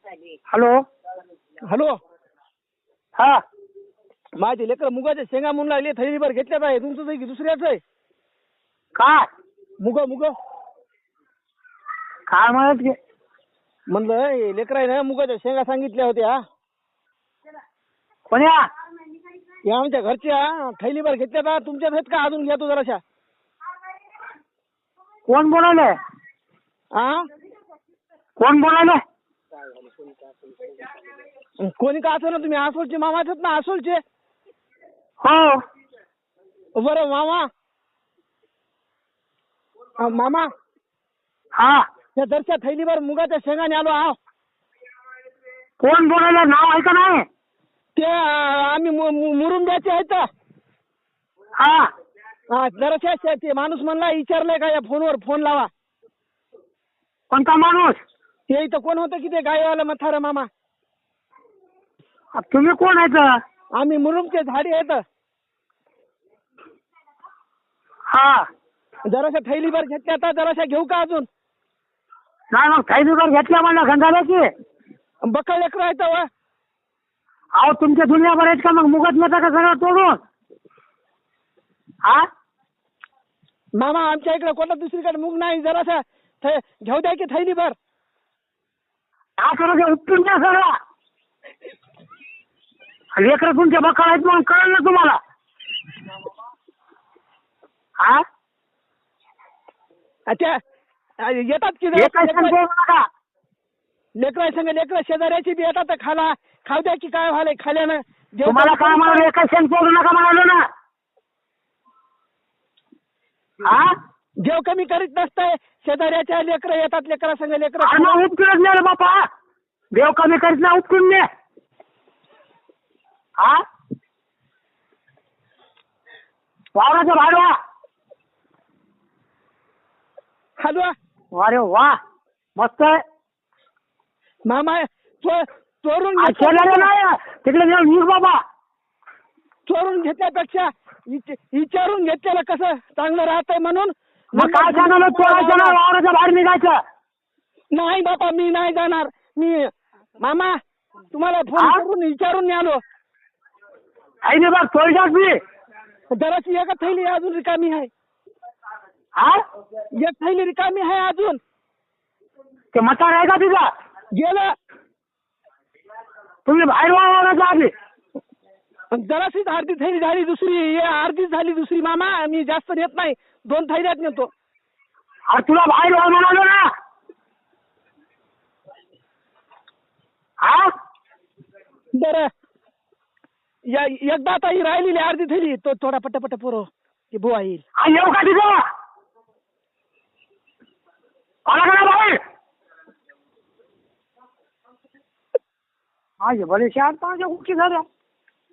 Hello. Hello. हा माझे लेकर मुगाच्या शेंगा म्हणून लागले, थैलीभर घेतल्यात आहे. तुमचं आहे की दुसऱ्याच आहे? काय मुग मुग काय म्हणत की म्हणलं हे लेकर आहे ना, मुगाच्या शेंगा सांगितल्या होत्या. कोण्या या आमच्या घरच्या थैलीभर घेतल्यात आहे. तुमच्याच आहेत का? अजून घ्या तू जराशा. कोण बोलावलंय? हा कोण बोलावलंय? कोणी का असं ना, तुम्ही आसोलचे मामाच आहेत ना? आसोलचे. हो बरं मामा. मामा हा त्या दरच्या थैलीभर मुगाच्या शेंगाने आलो आहो. कोण बोलावलं? नाव आहे का नाही? ते आम्ही मुरुंब्याचे आहेत. हा हा जराशा ते माणूस म्हणला, विचारलंय का या फोनवर फोन लावा. कोणता माणूस? ते इथं कोण होतं की ते गायवाला मथार मामा. तुम्ही कोण आहेत? आम्ही मुरुमचे झाडी आहेत. हा जराशा थैलीभर घेतल्या आता, जराशा घेऊ का अजून? नाही मग थैलीभर घेतल्या म्हणलं गंधाल्याची. बक्का लेकरं आहेत व. अहो तुमच्या दुनियाभर आहेत का? मग मुगत नेता का सगळं तोडून? हा मामा आमच्या इकडे कोणता दुसरीकडे मुग नाही. जराशा घेऊ द्या की थैलीभर. काय करायचं? उपटून द्या सगळं. लेकरं तुमच्या बक्का आहेत म्हणून कळलं ना तुम्हाला? हा अच्छा येतात की हे काय सांगतो नका. लेकरा संग लेकरं शेजाऱ्याची बी येतात खाला. खाऊ द्या की काय व्हायला खाल्यानं. तुम्हाला काय म्हणाले? एका शेण तोडू नका म्हणालो ना. हा जेव कमी करीत नसतंय. शेजाऱ्याच्या लेकरं येतात, लेकरा संग लेकरं. अरे उपटूनच नाही रे बापा. देव कमी करीत ना, उपटून ने. हा वावराचं भाडवा. हॅलो अरे वा मस्त आहे. मामा चोरून शेजारी नाही तिकडे नेऊन वीस बाबा. चोरून घेतल्यापेक्षा विचारून घेतलेलं कसं चांगलं राहतंय म्हणून. मग काय सांगायला? चोरायचं नाही, वावराचं भाड निघायचं. नाही बापा मी नाही जाणार. मी मामा तुम्हाला फोन करून विचारून आलो. आई बघ चोरजात मी. जराशी एका थैली अजून रिकामी आहे. हा एक थैली रिकामी आहे अजून. ते मटार आहे का तिचा? गेलं. तुम्ही बाहेर वावराच्या आधी. जराशीच अर्धी थैली झाली, दुसरी अर्धीच झाली दुसरी. मामा मी जास्त नेत नाही, 2 थैल्यात नेतो. अरे तुला बाहेर व्हा म्हणालो ना. हा बरं एकदा आता ही राहिलेली अर्धी थैली तो थोडा पटापट पुरव की बुवा येईल. येऊ का तिथं? आला का बाहेर? हा बरे शाळा माझ्या उठी झाल्या.